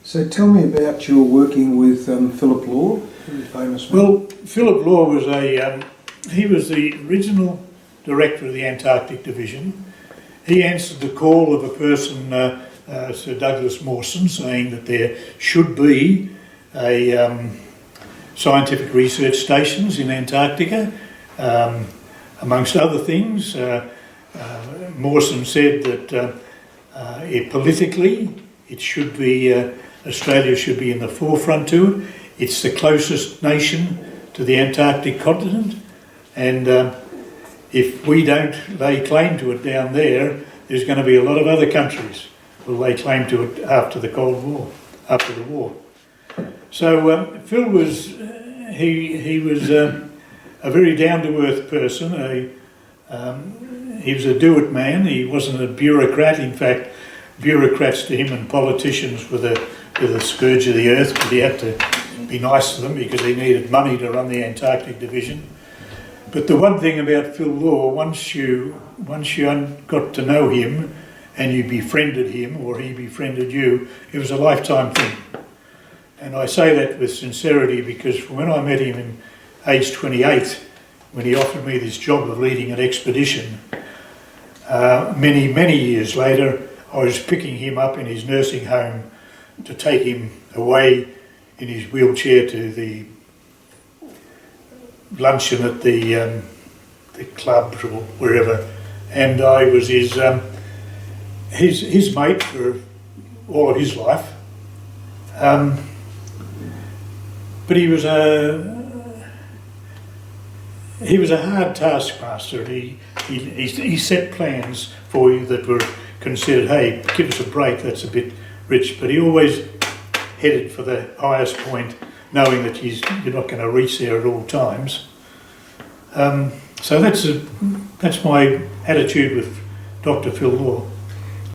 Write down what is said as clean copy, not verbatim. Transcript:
So tell me about your working with Philip Law, the famous man. Well, Philip Law was he was the original director of the Antarctic Division. He answered the call of a person, Sir Douglas Mawson, saying that there should be scientific research stations in Antarctica. Amongst other things, Mawson said that politically it should be, Australia should be in the forefront to it. It's the closest nation to the Antarctic continent, and if we don't lay claim to it down there, there's going to be a lot of other countries who will lay claim to it after the Cold War, after the war. So Phil was, he was a very down-to-earth person. He was a do-it man. He wasn't a bureaucrat. In fact, bureaucrats to him and politicians were the scourge of the earth, but he had to be nice to them because he needed money to run the Antarctic Division. But the one thing about Phil Law, once you got to know him and you befriended him or he befriended you, it was a lifetime thing. And I say that with sincerity because when I met him in age 28, when he offered me this job of leading an expedition, many years later, I was picking him up in his nursing home to take him away in his wheelchair to the luncheon at the club or wherever, and I was his mate for all of his life. But he was a hard taskmaster. He set plans for you that were considered, hey, give us a break, that's a bit rich, but he always headed for the highest point, knowing that you're not going to reach there at all times. So that's my attitude with Dr. Phil Law.